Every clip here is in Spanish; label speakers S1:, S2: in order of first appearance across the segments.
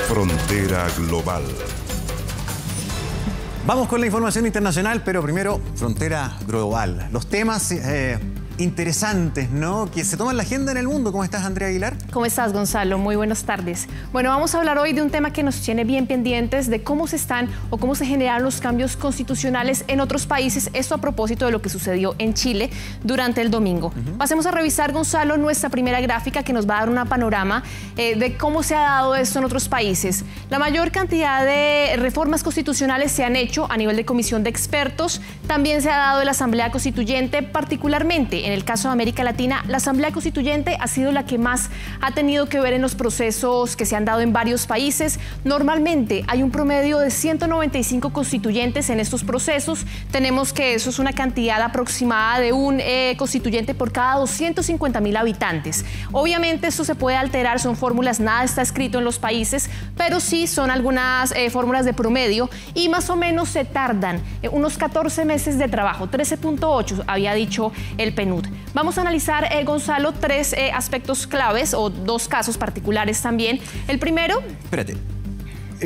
S1: Frontera Global.
S2: Vamos con la información internacional, pero primero, Frontera Global. Los temas interesantes, ¿no?, que se toman la agenda en el mundo. ¿Cómo estás, Andrea Aguilar?
S3: ¿Cómo estás, Gonzalo? Muy buenas tardes. Bueno, vamos a hablar hoy de un tema que nos tiene bien pendientes, de cómo se están o cómo se generan los cambios constitucionales en otros países. Esto a propósito de lo que sucedió en Chile durante el domingo. Pasemos a revisar, Gonzalo, nuestra primera gráfica que nos va a dar un panorama de cómo se ha dado esto en otros países. La mayor cantidad de reformas constitucionales se han hecho a nivel de comisión de expertos. También se ha dado en la Asamblea Constituyente, particularmente en el caso de América Latina. La Asamblea Constituyente ha sido la que más ha tenido que ver en los procesos que se han dado en varios países. Normalmente hay un promedio de 195 constituyentes en estos procesos. Tenemos que eso es una cantidad aproximada de un constituyente por cada 250.000 habitantes. Obviamente esto se puede alterar, son fórmulas, nada está escrito en los países, pero sí son algunas fórmulas de promedio y más o menos se tardan unos 14 meses de trabajo, 13.8 había dicho el PNUD. Vamos a analizar, Gonzalo, tres aspectos claves o dos casos particulares también. El primero...
S2: Espérate.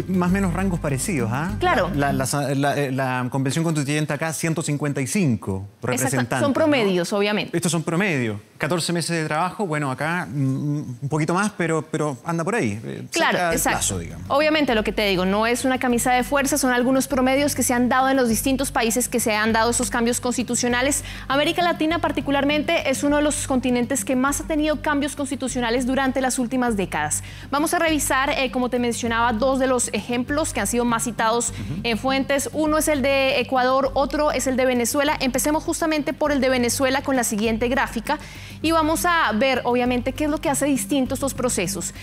S2: Más o menos rangos parecidos, ¿ah?
S3: Claro.
S2: La Convención Constituyente acá, 155 representantes.
S3: Exacto. Son promedios, ¿no? Obviamente.
S2: Estos son promedios. 14 meses de trabajo, bueno, acá un poquito más, pero anda por ahí.
S3: Claro, exacto.
S2: Plazo, digamos.
S3: Obviamente, lo que te digo, no es una camisa de fuerza, son algunos promedios que se han dado en los distintos países que se han dado esos cambios constitucionales. América Latina, particularmente, es uno de los continentes que más ha tenido cambios constitucionales durante las últimas décadas. Vamos a revisar, como te mencionaba, dos de los ejemplos que han sido más citados en fuentes. Uno es el de Ecuador, otro es el de Venezuela. Empecemos justamente por el de Venezuela con la siguiente gráfica y vamos a ver, obviamente, qué es lo que hace distintos estos procesos.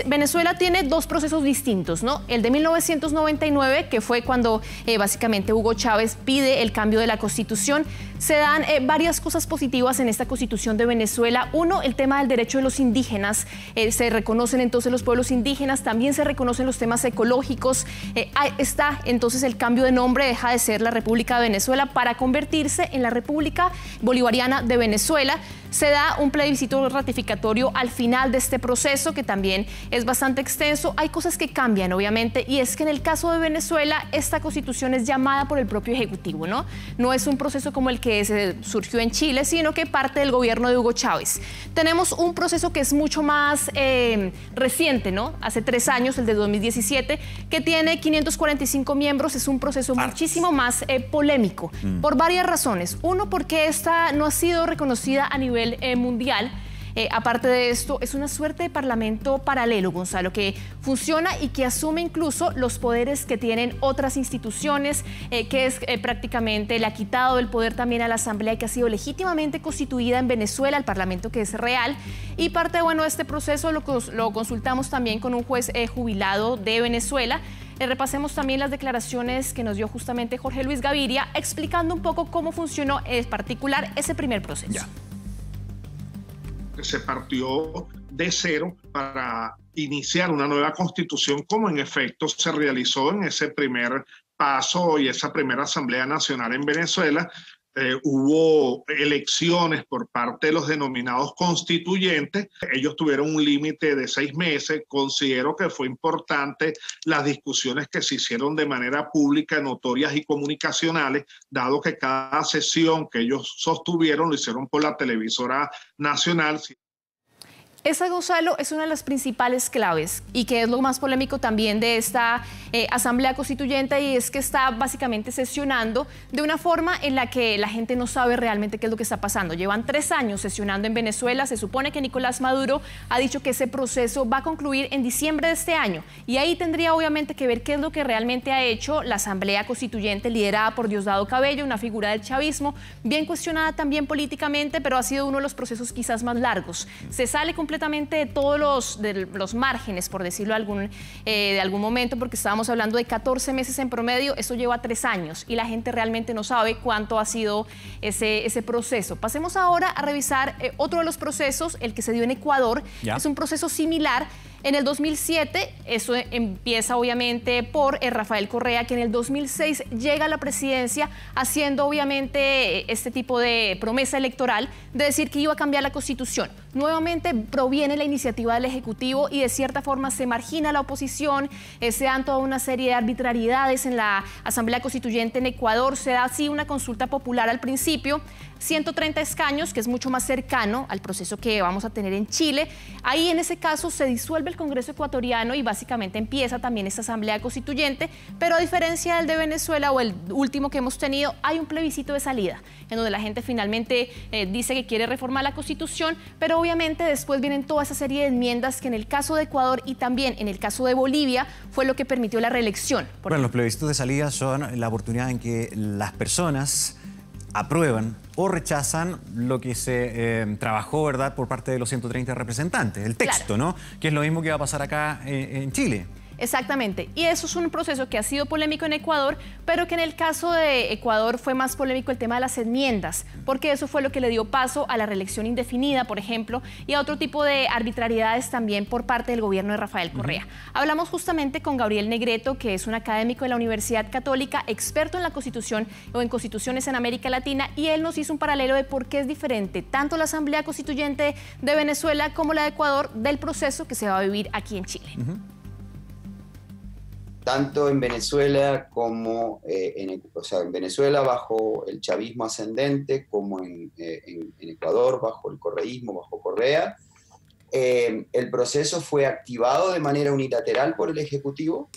S3: Venezuela tiene dos procesos distintos, ¿no? El de 1999, que fue cuando básicamente Hugo Chávez pide el cambio de la Constitución. Se dan varias cosas positivas en esta Constitución de Venezuela. Uno, el tema del derecho de los indígenas. Se reconocen entonces los pueblos indígenas, también se reconocen los temas ecológicos. Está entonces el cambio de nombre, deja de ser la República de Venezuela para convertirse en la República Bolivariana de Venezuela. Se da un plebiscito ratificatorio al final de este proceso, que también es bastante extenso. Hay cosas que cambian, obviamente, y es que en el caso de Venezuela, esta Constitución es llamada por el propio Ejecutivo, ¿no? No es un proceso como el que surgió en Chile, sino que parte del gobierno de Hugo Chávez. Tenemos un proceso que es mucho más reciente, ¿no? Hace 3 años, el de 2017, que tiene 545 miembros. Es un proceso muchísimo más polémico, por varias razones. Uno, porque esta no ha sido reconocida a nivel mundial. Aparte de esto, es una suerte de parlamento paralelo, Gonzalo, que funciona y que asume incluso los poderes que tienen otras instituciones, que es prácticamente le ha quitado el poder también a la Asamblea, que ha sido legítimamente constituida en Venezuela, el parlamento que es real. Y parte, bueno, de este proceso lo consultamos también con un juez jubilado de Venezuela. Repasemos también las declaraciones que nos dio justamente Jorge Luis Gaviria, explicando un poco cómo funcionó en particular ese primer proceso.
S4: Ya. Se partió de cero para iniciar una nueva constitución, como en efecto se realizó en ese primer paso y esa primera Asamblea Nacional en Venezuela. Hubo elecciones por parte de los denominados constituyentes. Ellos tuvieron un límite de 6 meses. Considero que fue importante las discusiones que se hicieron de manera pública, notorias y comunicacionales, dado que cada sesión que ellos sostuvieron lo hicieron por la televisora nacional.
S3: Esa, Gonzalo, es una de las principales claves y que es lo más polémico también de esta Asamblea Constituyente, y es que está básicamente sesionando de una forma en la que la gente no sabe realmente qué es lo que está pasando. Llevan 3 años sesionando en Venezuela. Se supone que Nicolás Maduro ha dicho que ese proceso va a concluir en diciembre de este año, y ahí tendría obviamente que ver qué es lo que realmente ha hecho la Asamblea Constituyente liderada por Diosdado Cabello, una figura del chavismo, bien cuestionada también políticamente, pero ha sido uno de los procesos quizás más largos. Se sale completamente de todos los márgenes, por decirlo de algún momento, porque estábamos hablando de 14 meses en promedio. Esto lleva 3 años y la gente realmente no sabe cuánto ha sido ese proceso. Pasemos ahora a revisar otro de los procesos, el que se dio en Ecuador. Es un proceso similar. En el 2007, eso empieza obviamente por Rafael Correa, que en el 2006 llega a la presidencia haciendo obviamente este tipo de promesa electoral de decir que iba a cambiar la Constitución. nuevamente proviene la iniciativa del Ejecutivo y de cierta forma se margina la oposición, se dan toda una serie de arbitrariedades en la Asamblea Constituyente en Ecuador, se da así una consulta popular al principio, 130 escaños, que es mucho más cercano al proceso que vamos a tener en Chile. Ahí en ese caso se disuelve el Congreso ecuatoriano y básicamente empieza también esta Asamblea Constituyente, pero a diferencia del de Venezuela o el último que hemos tenido, hay un plebiscito de salida, en donde la gente finalmente dice que quiere reformar la Constitución, pero obviamente después vienen toda esa serie de enmiendas que en el caso de Ecuador y también en el caso de Bolivia fue lo que permitió la reelección.
S2: Bueno, los plebiscitos de salida son la oportunidad en que las personas aprueban o rechazan lo que se trabajó, ¿verdad?, por parte de los 130 representantes, el texto, claro, ¿no? Que es lo mismo que va a pasar acá en Chile.
S3: Exactamente, y eso es un proceso que ha sido polémico en Ecuador, pero que en el caso de Ecuador fue más polémico el tema de las enmiendas, porque eso fue lo que le dio paso a la reelección indefinida, por ejemplo, y a otro tipo de arbitrariedades también por parte del gobierno de Rafael Correa. Hablamos justamente con Gabriel Negreto, que es un académico de la Universidad Católica, experto en la Constitución o en constituciones en América Latina, y él nos hizo un paralelo de por qué es diferente tanto la Asamblea Constituyente de Venezuela como la de Ecuador del proceso que se va a vivir aquí en Chile.
S5: Tanto en Venezuela como en Venezuela bajo el chavismo ascendente, como en Ecuador bajo el correísmo, bajo Correa, el proceso fue activado de manera unilateral por el Ejecutivo,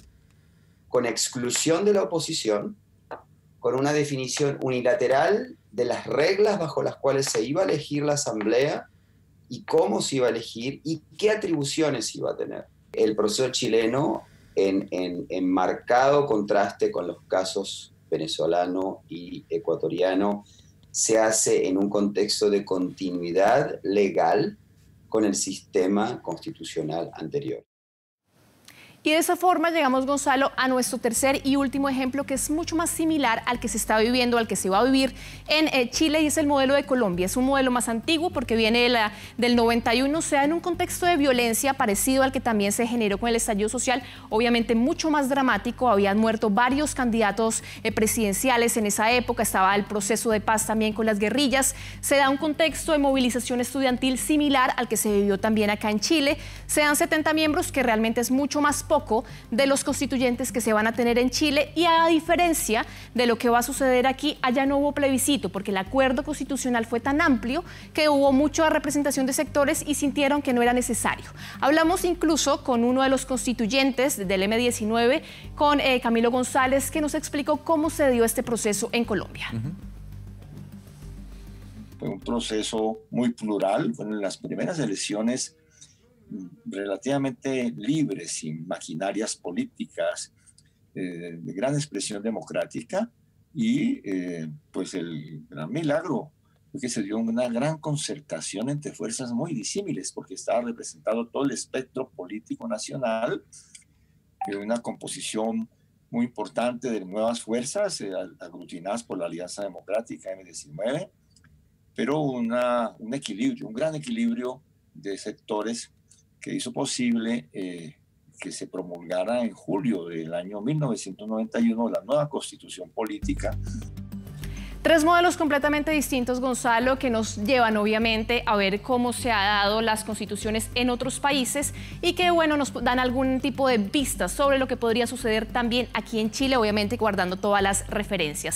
S5: con exclusión de la oposición, con una definición unilateral de las reglas bajo las cuales se iba a elegir la Asamblea y cómo se iba a elegir y qué atribuciones iba a tener. El proceso chileno, en marcado contraste con los casos venezolano y ecuatoriano, se hace en un contexto de continuidad legal con el sistema constitucional anterior.
S3: Y de esa forma llegamos, Gonzalo, a nuestro tercer y último ejemplo, que es mucho más similar al que se está viviendo, al que se va a vivir en Chile, y es el modelo de Colombia. Es un modelo más antiguo porque viene del 91, se da en un contexto de violencia parecido al que también se generó con el estallido social, obviamente mucho más dramático. Habían muerto varios candidatos presidenciales en esa época, estaba el proceso de paz también con las guerrillas. Se da un contexto de movilización estudiantil similar al que se vivió también acá en Chile. Se dan 70 miembros, que realmente es mucho más poco de los constituyentes que se van a tener en Chile, y a diferencia de lo que va a suceder aquí, allá no hubo plebiscito porque el acuerdo constitucional fue tan amplio que hubo mucha representación de sectores y sintieron que no era necesario. Hablamos incluso con uno de los constituyentes del M19, con Camilo González, que nos explicó cómo se dio este proceso en Colombia.
S6: Fue un proceso muy plural. Fueron las primeras elecciones relativamente libres, sin maquinarias políticas, de gran expresión democrática, y pues el gran milagro fue que se dio una gran concertación entre fuerzas muy disímiles, porque estaba representado todo el espectro político nacional, una composición muy importante de nuevas fuerzas aglutinadas por la Alianza Democrática M19, pero un equilibrio, un gran equilibrio de sectores que hizo posible que se promulgara en julio del año 1991 la nueva Constitución Política.
S3: Tres modelos completamente distintos, Gonzalo, que nos llevan obviamente a ver cómo se han dado las constituciones en otros países y que, bueno, nos dan algún tipo de pistas sobre lo que podría suceder también aquí en Chile, obviamente guardando todas las referencias.